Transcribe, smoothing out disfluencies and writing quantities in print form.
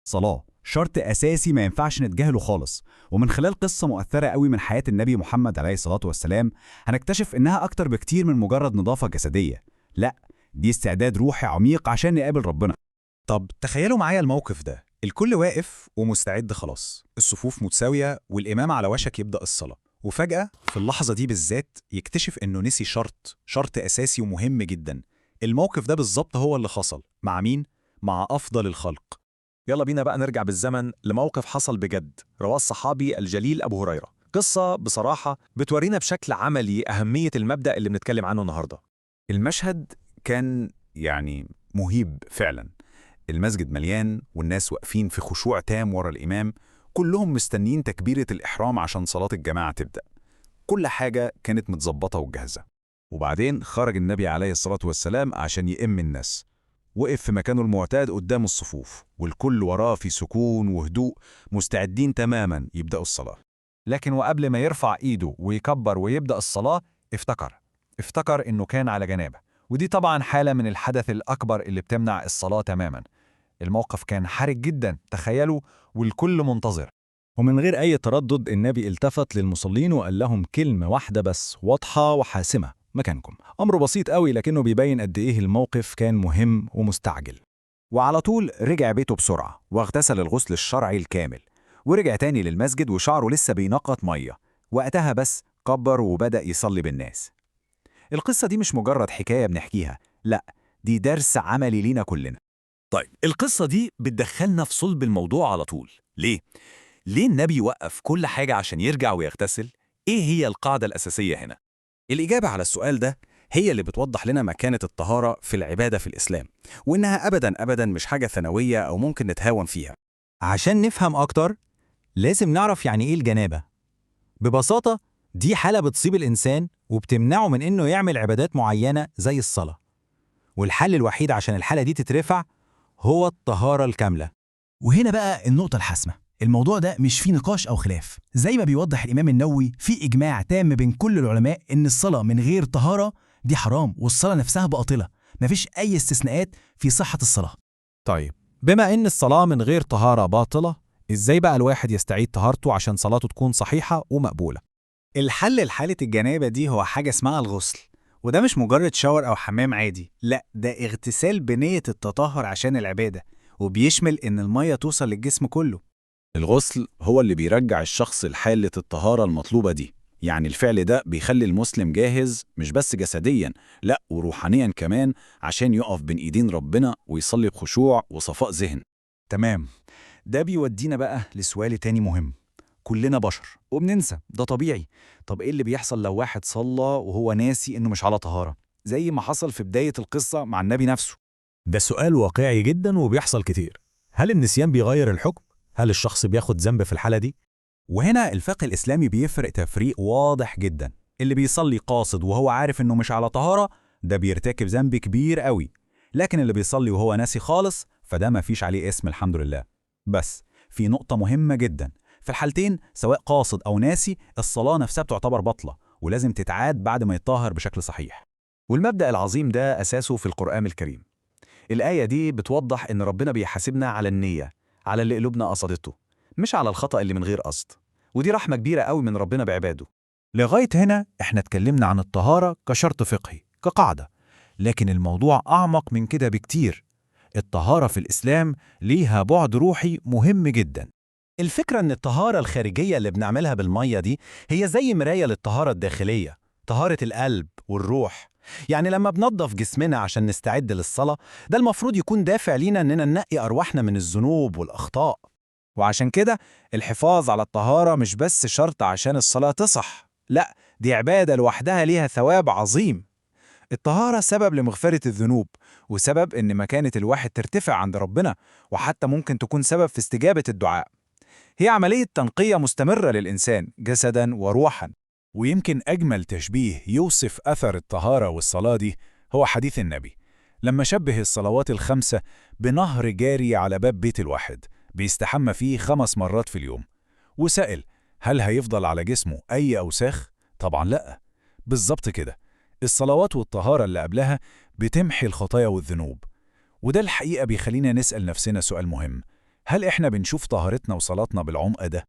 صلاة شرط أساسي ما ينفعش نتجاهله خالص. ومن خلال قصة مؤثرة قوي من حياة النبي محمد عليه الصلاة والسلام هنكتشف إنها أكتر بكتير من مجرد نظافة جسدية. لا، دي استعداد روحي عميق عشان نقابل ربنا. طب تخيلوا معايا الموقف ده، الكل واقف ومستعد خلاص، الصفوف متساوية والإمام على وشك يبدأ الصلاة، وفجأة في اللحظة دي بالذات يكتشف إنه نسي شرط أساسي ومهم جدا. الموقف ده بالظبط هو اللي حصل مع مين؟ مع أفضل الخلق. يلا بينا بقى نرجع بالزمن لموقف حصل بجد، رواه الصحابي الجليل أبو هريرة. قصة بصراحة بتورينا بشكل عملي أهمية المبدأ اللي بنتكلم عنه النهاردة. المشهد كان مهيب فعلا. المسجد مليان والناس واقفين في خشوع تام ورا الإمام، كلهم مستنين تكبيرة الإحرام عشان صلاة الجماعة تبدأ. كل حاجة كانت متظبطة وجاهزة. وبعدين خرج النبي عليه الصلاة والسلام عشان يئم الناس، وقف في مكانه المعتاد قدام الصفوف، والكل وراه في سكون وهدوء، مستعدين تماما يبدأوا الصلاة. لكن وقبل ما يرفع إيده ويكبر ويبدأ الصلاة افتكر إنه كان على جنابه، ودي طبعا حالة من الحدث الأكبر اللي بتمنع الصلاة تماما. الموقف كان حرج جدا، تخيلوا، والكل منتظر. ومن غير أي تردد النبي التفت للمصلين وقال لهم كلمة واحدة بس واضحة وحاسمة: مكانكم. أمره بسيط قوي، لكنه بيبين قد إيه الموقف كان مهم ومستعجل. وعلى طول رجع بيته بسرعة واغتسل الغسل الشرعي الكامل، ورجع تاني للمسجد وشعره لسه بينقط مية. وقتها بس كبر وبدأ يصلي بالناس. القصة دي مش مجرد حكاية بنحكيها، لأ، دي درس عملي لينا كلنا. طيب القصة دي بتدخلنا في صلب الموضوع على طول. ليه النبي وقف كل حاجة عشان يرجع ويغتسل؟ إيه هي القاعدة الأساسية هنا؟ الإجابة على السؤال ده هي اللي بتوضح لنا مكانة الطهارة في العبادة في الإسلام، وإنها أبداً مش حاجة ثانوية أو ممكن نتهاون فيها. عشان نفهم أكتر لازم نعرف يعني إيه الجنابة. ببساطة دي حالة بتصيب الإنسان وبتمنعه من إنه يعمل عبادات معينة زي الصلاة، والحل الوحيد عشان الحالة دي تترفع هو الطهارة الكاملة. وهنا بقى النقطة الحاسمة. الموضوع ده مش فيه نقاش أو خلاف، زي ما بيوضح الإمام النووي في إجماع تام بين كل العلماء إن الصلاة من غير طهارة دي حرام، والصلاة نفسها باطلة، مفيش أي استثناءات في صحة الصلاة. طيب بما إن الصلاة من غير طهارة باطلة، إزاي بقى الواحد يستعيد طهارته عشان صلاته تكون صحيحة ومقبولة؟ الحل لحالة الجنابة دي هو حاجة اسمها الغسل، وده مش مجرد شاور أو حمام عادي، لأ، ده اغتسال بنية التطهر عشان العبادة، وبيشمل إن المية توصل للجسم كله. الغسل هو اللي بيرجع الشخص لحالة الطهارة المطلوبة دي. يعني الفعل ده بيخلي المسلم جاهز مش بس جسدياً، لأ وروحانياً كمان، عشان يقف بين إيدين ربنا ويصلي بخشوع وصفاء ذهن. تمام. ده بيودينا بقى لسؤال تاني مهم. كلنا بشر وبننسى، ده طبيعي. طب إيه اللي بيحصل لو واحد صلى وهو ناسي إنه مش على طهارة، زي ما حصل في بداية القصة مع النبي نفسه؟ ده سؤال واقعي جدا وبيحصل كتير. هل النسيان بيغير الحكم؟ هل الشخص بياخد ذنب في الحالة دي؟ وهنا الفقه الإسلامي بيفرق تفريق واضح جدا. اللي بيصلي قاصد وهو عارف إنه مش على طهارة ده بيرتكب ذنب كبير قوي، لكن اللي بيصلي وهو ناسي خالص فده ما فيش عليه اسم، الحمد لله. بس في نقطة مهمة جدا، في الحالتين سواء قاصد أو ناسي الصلاة نفسها بتعتبر باطلة، ولازم تتعاد بعد ما يتطهر بشكل صحيح. والمبدأ العظيم ده أساسه في القرآن الكريم. الآية دي بتوضح إن ربنا بيحاسبنا على النية، على اللي قلوبنا قصدته، مش على الخطأ اللي من غير قصد. ودي رحمة كبيرة قوي من ربنا بعباده. لغاية هنا احنا اتكلمنا عن الطهارة كشرط فقهي، كقاعدة، لكن الموضوع أعمق من كده بكتير. الطهارة في الإسلام ليها بعد روحي مهم جدا. الفكرة إن الطهارة الخارجية اللي بنعملها بالمية دي هي زي مراية للطهارة الداخلية، طهارة القلب والروح. يعني لما بنضف جسمنا عشان نستعد للصلاة، ده المفروض يكون دافع لينا إننا ننقي أرواحنا من الذنوب والأخطاء. وعشان كده الحفاظ على الطهارة مش بس شرط عشان الصلاة تصح، لأ، دي عبادة لوحدها ليها ثواب عظيم. الطهارة سبب لمغفرة الذنوب، وسبب إن مكانة الواحد ترتفع عند ربنا، وحتى ممكن تكون سبب في استجابة الدعاء. هي عملية تنقية مستمرة للإنسان جسداً وروحاً. ويمكن أجمل تشبيه يوصف أثر الطهارة والصلاة دي هو حديث النبي لما شبه الصلوات الخمسة بنهر جاري على باب بيت الواحد بيستحمى فيه 5 مرات في اليوم، وسأل هل هيفضل على جسمه أي أوساخ؟ طبعا لأ. بالظبط كده، الصلوات والطهارة اللي قبلها بتمحي الخطايا والذنوب. وده الحقيقة بيخلينا نسأل نفسنا سؤال مهم: هل إحنا بنشوف طهارتنا وصلاتنا بالعمق ده؟